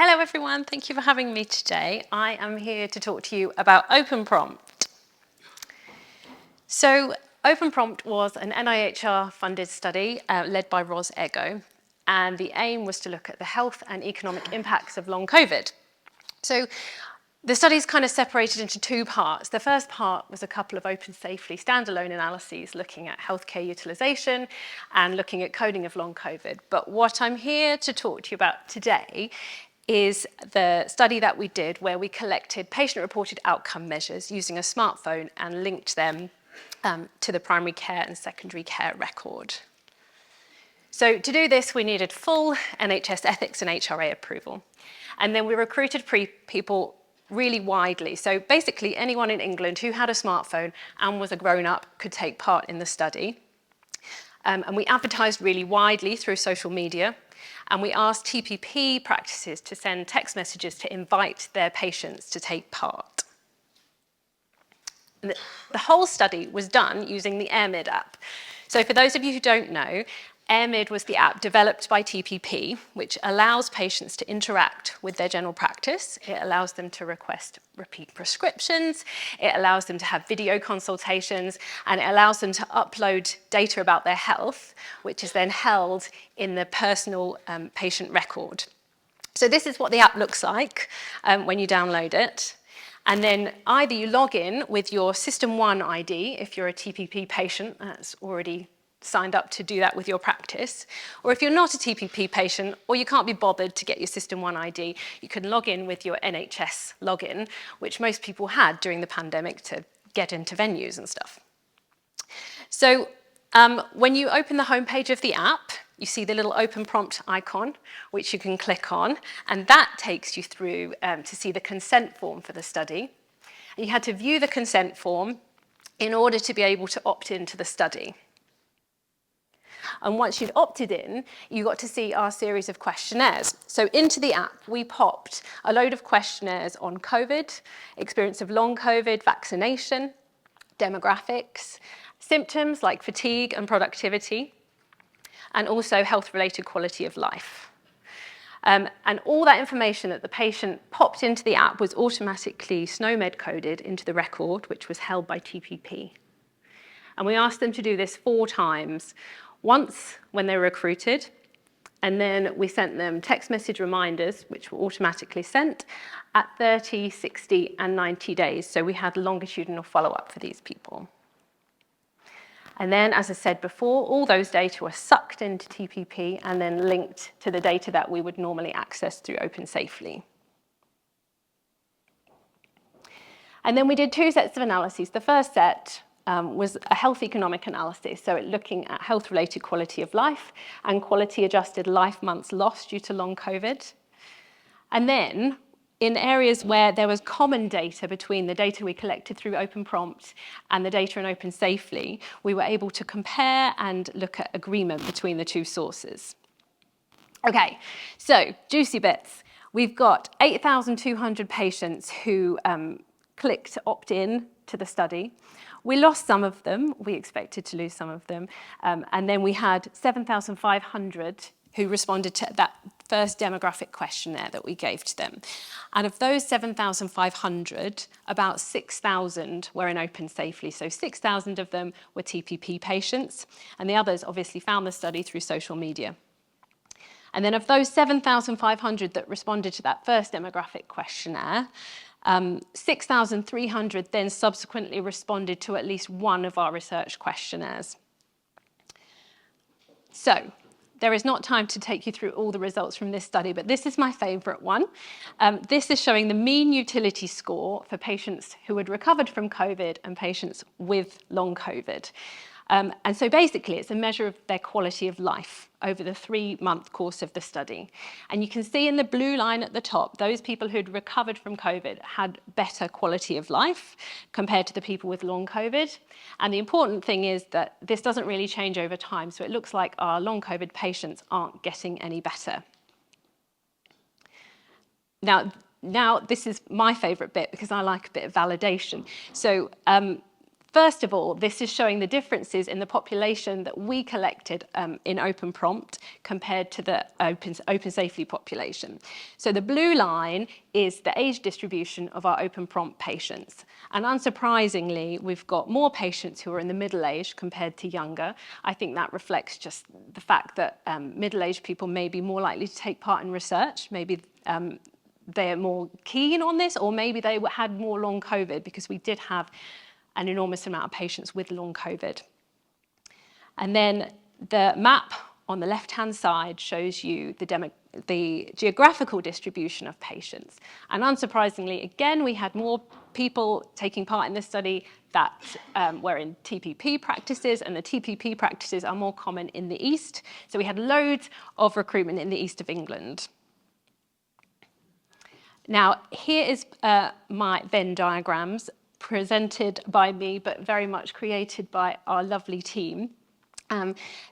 Hello everyone, thank you for having me today. I am here to talk to you about OpenPROMPT. So OpenPROMPT was an NIHR funded study led by Ros Ego, and the aim was to look at the health and economic impacts of long COVID. So the study is kind of separated into two parts. The first part was a couple of OpenSafely standalone analyses looking at healthcare utilisation and looking at coding of long COVID. But what I'm here to talk to you about today is the study that we did where we collected patient-reported outcome measures using a smartphone and linked them to the primary care and secondary care record. So to do this, we needed full NHS ethics and HRA approval. And then we recruited people really widely. So basically anyone in England who had a smartphone and was a grown-up could take part in the study. And we advertised really widely through social media. And we asked TPP practices to send text messages to invite their patients to take part. And the whole study was done using the AirMid app. So for those of you who don't know, AirMid was the app developed by TPP, which allows patients to interact with their general practice. It allows them to request repeat prescriptions. It allows them to have video consultations, and it allows them to upload data about their health, which is then held in the personal patient record. So this is what the app looks like when you download it. And then either you log in with your System 1 ID, if you're a TPP patient, that's already signed up to do that with your practice, or if you're not a TPP patient or you can't be bothered to get your System 1 ID, you can log in with your NHS login, which most people had during the pandemic to get into venues and stuff. So when you open the homepage of the app, you see the little OpenPROMPT icon, which you can click on, and that takes you through to see the consent form for the study. And you had to view the consent form in order to be able to opt into the study. And once you'd opted in, you got to see our series of questionnaires. So into the app, we popped a load of questionnaires on COVID, experience of long COVID, vaccination, demographics, symptoms like fatigue and productivity, and also health-related quality of life. And all that information that the patient popped into the app was automatically SNOMED coded into the record, which was held by TPP. And we asked them to do this 4 times. Once when they were recruited, and then we sent them text message reminders, which were automatically sent at 30, 60, and 90 days. So we had longitudinal follow-up for these people. And then, as I said before, all those data were sucked into TPP and then linked to the data that we would normally access through OpenSafely. And then we did 2 sets of analyses. The first set was a health economic analysis, so looking at health-related quality of life and quality-adjusted life months lost due to long COVID. And then, in areas where there was common data between the data we collected through OpenPROMPT and the data in OpenSafely, we were able to compare and look at agreement between the 2 sources. Okay, so juicy bits. We've got 8,200 patients who clicked opt-in to the study. We lost some of them, we expected to lose some of them, and then we had 7,500 who responded to that first demographic questionnaire that we gave to them. And of those 7,500, about 6,000 were in OpenSafely, so 6,000 of them were TPP patients, and the others obviously found the study through social media. And then of those 7,500 that responded to that first demographic questionnaire, 6,300 then subsequently responded to at least one of our research questionnaires. So, there is not time to take you through all the results from this study, but this is my favourite one. This is showing the mean utility score for patients who had recovered from COVID and patients with long COVID. And so basically, it's a measure of their quality of life over the 3-month course of the study. And you can see in the blue line at the top, those people who'd recovered from COVID had better quality of life compared to the people with long COVID. And the important thing is that this doesn't really change over time. So it looks like our long COVID patients aren't getting any better. Now this is my favourite bit because I like a bit of validation. So First of all, this is showing the differences in the population that we collected in OpenPROMPT compared to the OpenSafely population. So the blue line is the age distribution of our OpenPROMPT patients. And unsurprisingly, we've got more patients who are in the middle age compared to younger. I think that reflects just the fact that middle-aged people may be more likely to take part in research. Maybe they're more keen on this, or maybe they had more long COVID, because we did have an enormous amount of patients with long COVID. And then the map on the left-hand side shows you the geographical distribution of patients. And unsurprisingly, again, we had more people taking part in this study that were in TPP practices, and the TPP practices are more common in the East. So we had loads of recruitment in the East of England. Now, here is my Venn diagrams, presented by me, but very much created by our lovely team.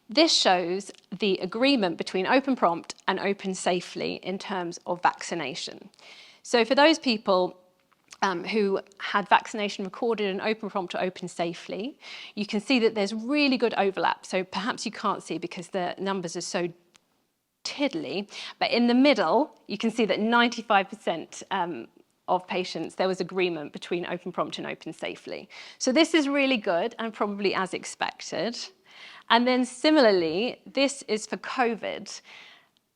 This shows the agreement between OpenPROMPT and OpenSafely in terms of vaccination. So for those people who had vaccination recorded in OpenPROMPT or OpenSafely, you can see that there's really good overlap. So perhaps you can't see because the numbers are so tiddly, but in the middle, you can see that 95% of patients, there was agreement between OpenPROMPT and OpenSafely. So this is really good and probably as expected. And then similarly, this is for COVID,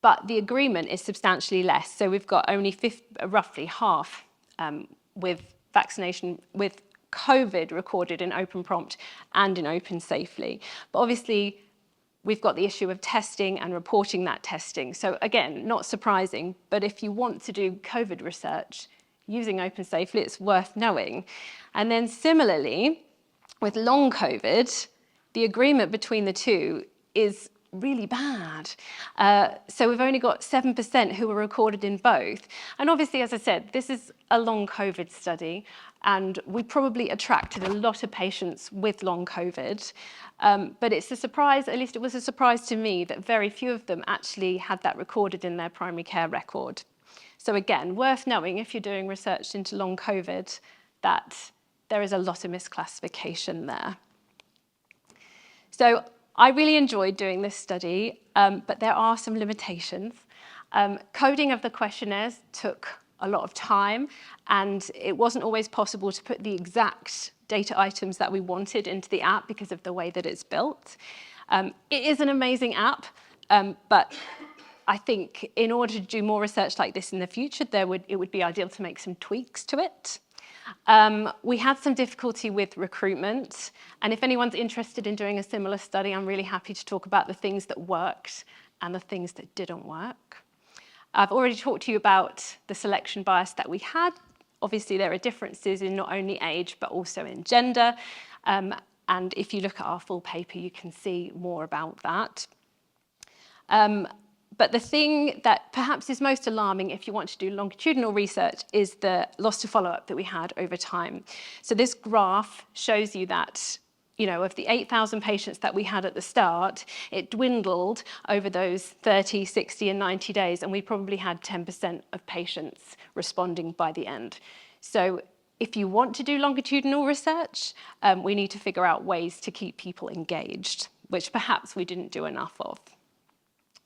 but the agreement is substantially less. So we've got only roughly half with vaccination with COVID recorded in OpenPROMPT and in OpenSafely. But obviously, we've got the issue of testing and reporting that testing. So again, not surprising, but if you want to do COVID research using OpenSafely, it's worth knowing. And then similarly, with long COVID, the agreement between the two is really bad. So we've only got 7% who were recorded in both. And obviously, as I said, this is a long COVID study, and we probably attracted a lot of patients with long COVID. But it's a surprise, at least it was a surprise to me, that very few of them actually had that recorded in their primary care record. So again, worth knowing if you're doing research into long COVID, that there is a lot of misclassification there. So I really enjoyed doing this study, but there are some limitations. Coding of the questionnaires took a lot of time, and it wasn't always possible to put the exact data items that we wanted into the app because of the way that it's built. It is an amazing app, but I think in order to do more research like this in the future, it would be ideal to make some tweaks to it. We had some difficulty with recruitment, and if anyone's interested in doing a similar study, I'm really happy to talk about the things that worked and the things that didn't work. I've already talked to you about the selection bias that we had. Obviously, there are differences in not only age, but also in gender. And if you look at our full paper, you can see more about that. But the thing that perhaps is most alarming if you want to do longitudinal research is the loss to follow-up that we had over time. So this graph shows you that, of the 8,000 patients that we had at the start, it dwindled over those 30, 60, and 90 days, and we probably had 10% of patients responding by the end. So if you want to do longitudinal research, we need to figure out ways to keep people engaged, which perhaps we didn't do enough of.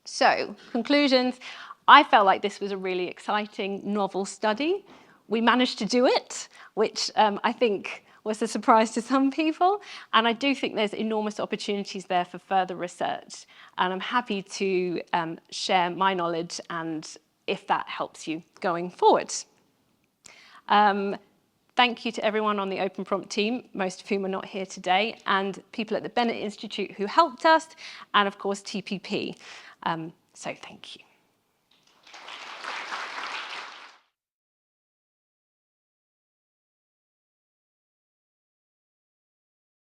So, conclusions, I felt like this was a really exciting, novel study. We managed to do it, which I think was a surprise to some people. And I do think there's enormous opportunities there for further research. And I'm happy to share my knowledge, and if that helps you going forward. Thank you to everyone on the OpenPROMPT team, most of whom are not here today, and people at the Bennett Institute who helped us, and of course TPP. So thank you.